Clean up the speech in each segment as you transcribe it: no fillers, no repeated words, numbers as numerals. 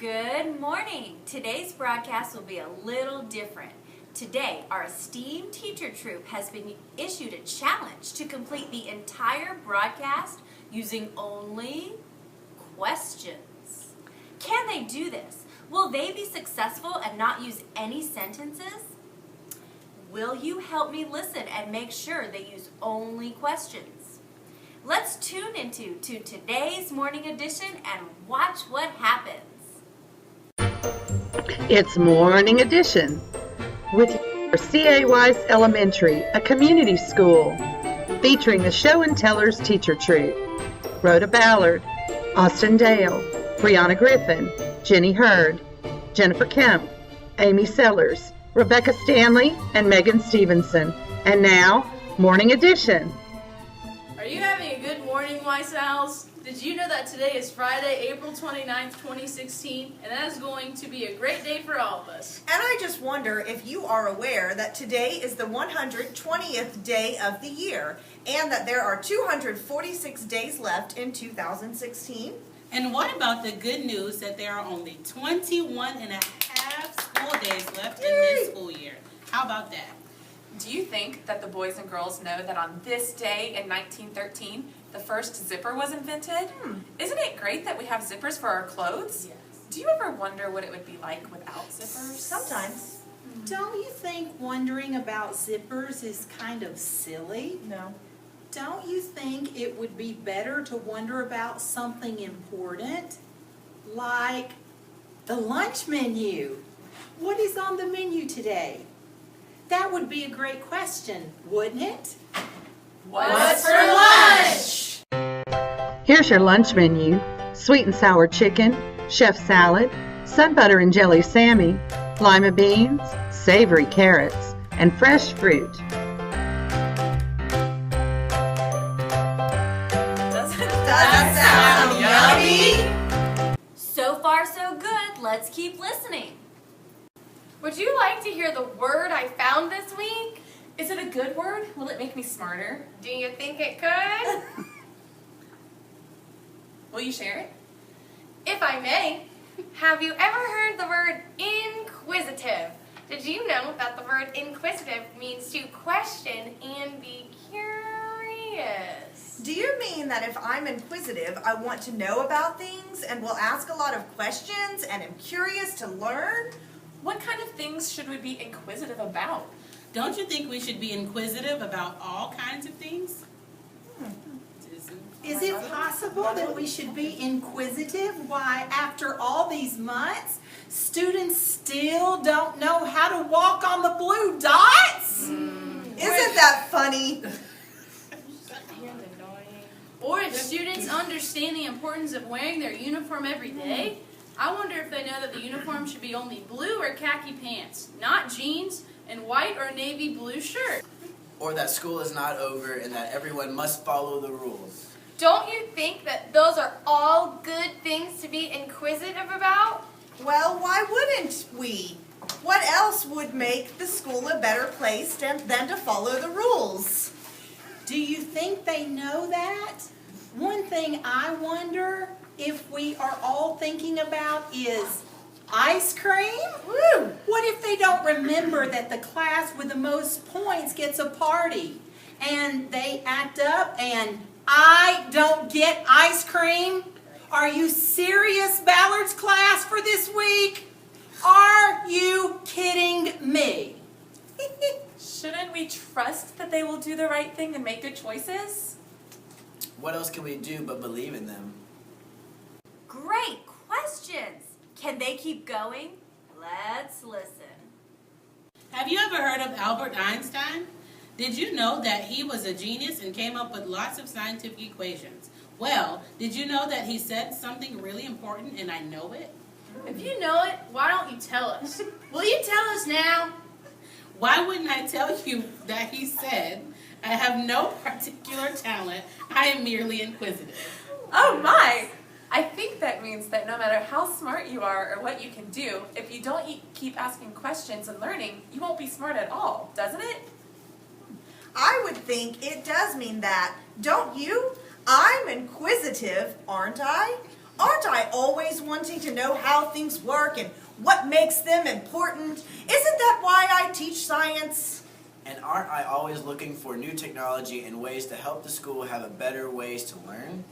Good morning. Today's broadcast will be a little different. Today, our esteemed teacher troupe has been issued a challenge to complete the entire broadcast using only questions. Can they do this? Will they be successful and not use any sentences? Will you help me listen and make sure they use only questions? Let's tune into today's morning edition and watch what happens. It's Morning Edition with your C.A. Weis Elementary, a community school, featuring the Show and Tellers teacher troupe. Rhoda Ballard, Austin Dale, Brianna Griffin, Jenny Hurd, Jennifer Kemp, Amy Sellers, Rebecca Stanley, and Megan Stevenson. And now, Morning Edition. Are you having a good morning, Weis Owls? Did you know that today is Friday, April 29th, 2016, and that is going to be a great day for all of us? And I just wonder if you are aware that today is the 120th day of the year, and that there are 246 days left in 2016. And what about the good news that there are only 21 and a half school days left in this school year? How about that? Do you think that the boys and girls know that on this day in 1913, the first zipper was invented? Isn't it great that we have zippers for our clothes? Yes. Do you ever wonder what it would be like without zippers? Sometimes. Don't you think wondering about zippers is kind of silly? No. Don't you think it would be better to wonder about something important? Like the lunch menu. What is on the menu today? That would be a great question, wouldn't it? What's for lunch? Here's your lunch menu: sweet and sour chicken, chef salad, sun butter and jelly Sammy, lima beans, savory carrots, and fresh fruit. Doesn't That sound yummy? So far, so good. Let's keep listening. Would you like to hear the word I found this week? Is it a good word? Will it make me smarter? Do you think it could? Will you share it? If I may, have you ever heard the word inquisitive? Did you know that the word inquisitive means to question and be curious? Do you mean that if I'm inquisitive, I want to know about things and will ask a lot of questions and am curious to learn? What kind of things should we be inquisitive about? Don't you think we should be inquisitive about all kinds of things? Is it possible that we should be inquisitive? Why, after all these months, students still don't know how to walk on the blue dots? Isn't that funny? Or if students understand the importance of wearing their uniform every day, I wonder if they know that the uniform should be only blue or khaki pants, not jeans and white or navy blue shirt. Or that school is not over and that everyone must follow the rules. Don't you think that those are all good things to be inquisitive about? Well, why wouldn't we? What else would make the school a better place than to follow the rules? Do you think they know that? One thing I wonder if we are all thinking about is ice cream? Woo! What if they don't remember that the class with the most points gets a party and they act up and I don't get ice cream? Are you serious, Ballard's class, for this week? Are you kidding me? Shouldn't we trust that they will do the right thing and make good choices? What else can we do but believe in them? Great questions. Can they keep going? Let's listen. Have you ever heard of Albert Einstein? Did you know that he was a genius and came up with lots of scientific equations? Well, did you know that he said something really important and I know it? If you know it, why don't you tell us? Will you tell us now? Why wouldn't I tell you that he said, I have no particular talent, I am merely inquisitive? Oh my! I think that means that no matter how smart you are or what you can do, if you don't keep asking questions and learning, you won't be smart at all, doesn't it? I would think it does mean that. Don't you? I'm inquisitive, aren't I? Aren't I always wanting to know how things work and what makes them important? Isn't that why I teach science? And aren't I always looking for new technology and ways to help the school have a better ways to learn?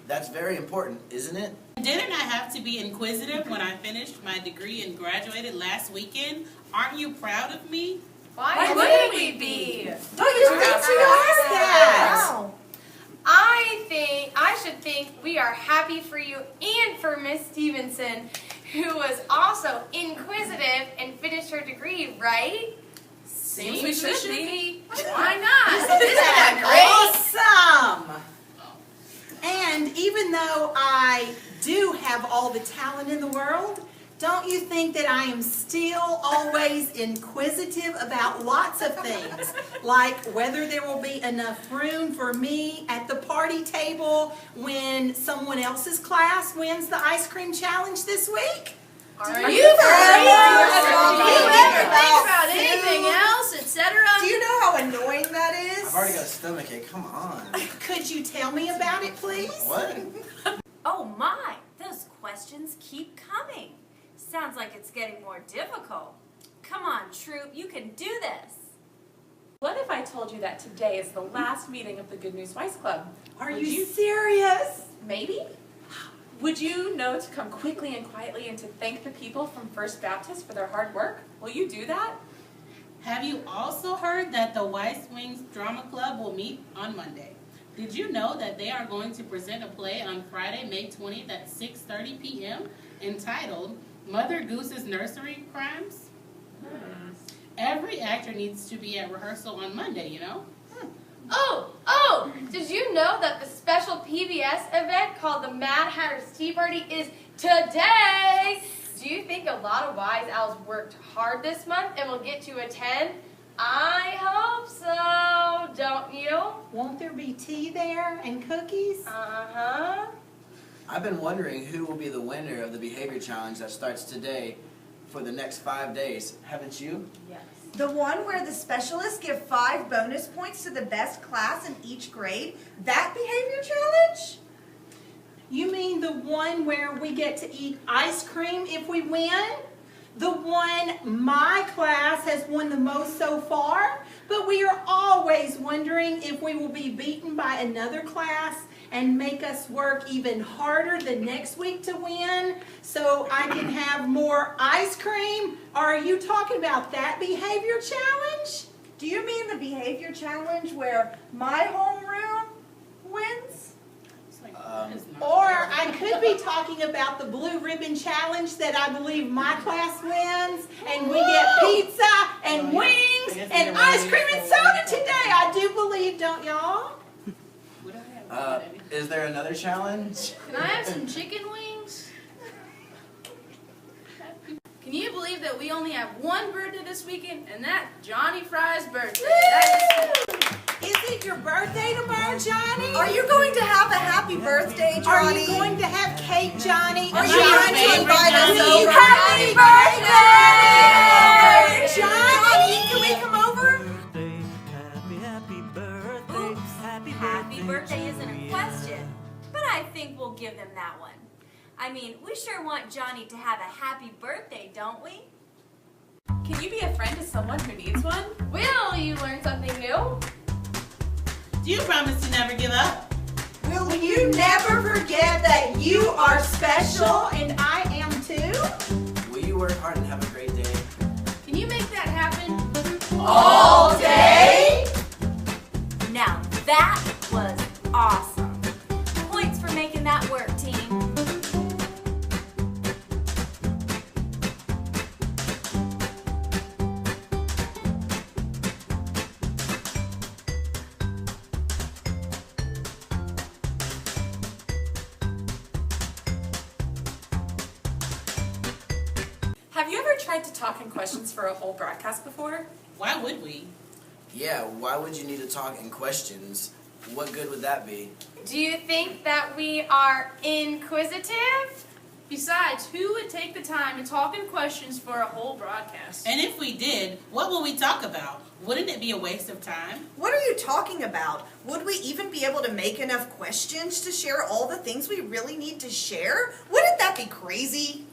That's very important, isn't it? Didn't I have to be inquisitive when I finished my degree and graduated last weekend? Aren't you proud of me? Why wouldn't we be? Don't you think to ask that? Wow. I should think we are happy for you and for Miss Stevenson, who was also inquisitive and finished her degree, right? Seems we should be. Why not? Isn't that awesome? And even though I do have all the talent in the world, don't you think that I am still always inquisitive about lots of things, like whether there will be enough room for me at the party table when someone else's class wins the ice cream challenge this week? Are you ever think about anything else, etc.? Do you know how annoying that is? I've already got a stomachache, come on. Could you tell me about it, please? What? Oh my, those questions keep coming. Sounds like it's getting more difficult. Come on, Troop, you can do this. What if I told you that today is the last meeting of the Good News Weis Club? Are Would you serious? Maybe? Would you know to come quickly and quietly and to thank the people from First Baptist for their hard work? Will you do that? Have you also heard that the Weis Wings Drama Club will meet on Monday? Did you know that they are going to present a play on Friday, May 20th at 6:30 p.m. entitled Mother Goose's Nursery Crimes? Every actor needs to be at rehearsal on Monday, you know? Oh, did you know that the special PBS event called the Mad Hatter's Tea Party is today? Do you think a lot of wise owls worked hard this month and will get to attend? I hope so, don't you? Won't there be tea there and cookies? Uh-huh. I've been wondering who will be the winner of the behavior challenge that starts today for the next 5 days. Haven't you? Yes. The one where the specialists give 5 bonus points to the best class in each grade? That behavior challenge? You mean the one where we get to eat ice cream if we win? The one my class has won the most so far? But we are always wondering if we will be beaten by another class and make us work even harder the next week to win so I can have more ice cream? Are you talking about that behavior challenge? Do you mean the behavior challenge where my homeroom wins? Or I could be talking about the blue ribbon challenge that I believe my class wins, and we get pizza and wings and ice cream and soda today. I do believe, don't y'all? Is there another challenge? Can I have some chicken wings? Can you believe that we only have one birthday this weekend, and that's Johnny Fry's birthday? Is it your birthday tomorrow, Johnny? Are you going to have a happy birthday, Johnny? Are you going to have cake, Johnny? Are you going to invite us over? Happy birthday! Johnny, can we come over? Happy birthday isn't a question, but I think we'll give them that one. I mean, we sure want Johnny to have a happy birthday, don't we? Can you be a friend to someone who needs one? Will you learn something new? Do you promise to never give up? Will you never forget that you are special and I am too? Will you work hard and have a great day? Can you make that happen? All day? Now that was awesome. Points for making that work, team. Have you ever tried to talk in questions for a whole broadcast before? Why would we? Yeah, why would you need to talk in questions? What good would that be? Do you think that we are inquisitive? Besides, who would take the time to talk in questions for a whole broadcast? And if we did, what would we talk about? Wouldn't it be a waste of time? What are you talking about? Would we even be able to make enough questions to share all the things we really need to share? Wouldn't that be crazy?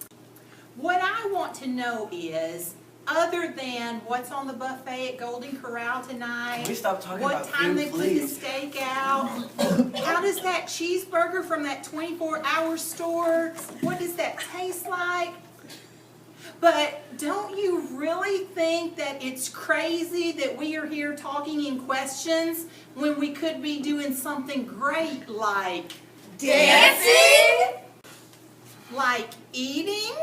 What I want to know is, other than what's on the buffet at Golden Corral tonight, Can we stop talking what about time food, they put please? the steak out, how does that cheeseburger from that 24-hour store, what does that taste like? But don't you really think that it's crazy that we are here talking in questions when we could be doing something great like Dancing? like eating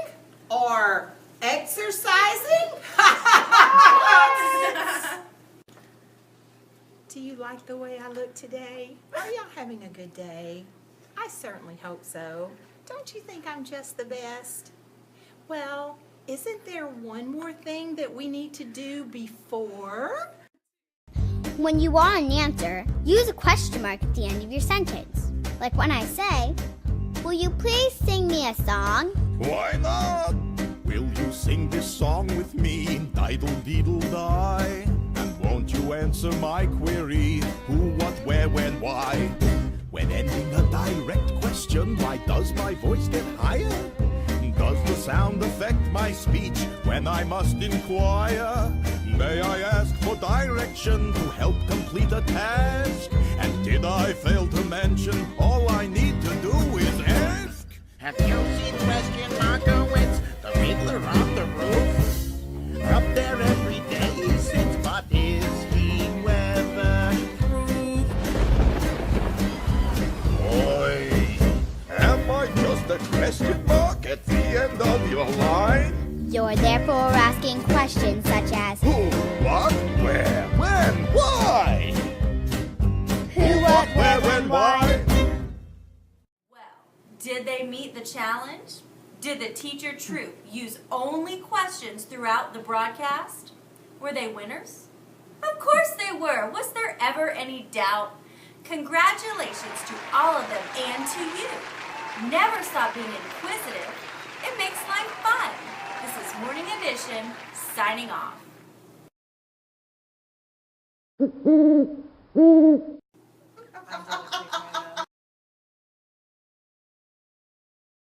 or exercising? Do you like the way I look today? Are y'all having a good day? I certainly hope so. Don't you think I'm just the best? Well, isn't there one more thing that we need to do before? When you want an answer, use a question mark at the end of your sentence. Like when I say, "Will you please sing me a song?" Why not? Will you sing this song with me? Diddle-deedle-die. And won't you answer my query? Who, what, where, when, why? When ending a direct question, why does my voice get higher? Does the sound affect my speech when I must inquire? May I ask for direction to help complete a task? And did I fail to mention all I need to do is ask? Have you seen Question Markowitz, the Riddler on the roof? Up there every day he sits, but is he weatherproof? Oi, am I just a question mark at the end of your line? You're therefore asking questions such as Who, what, where, when, why? who, what, Where, when, why? Well, did they meet the challenge? Did the teacher troupe use only questions throughout the broadcast? Were they winners? Of course they were. Was there ever any doubt? Congratulations to all of them and to you. Never stop being inquisitive. It makes life fun. This is Morning Edition, signing off.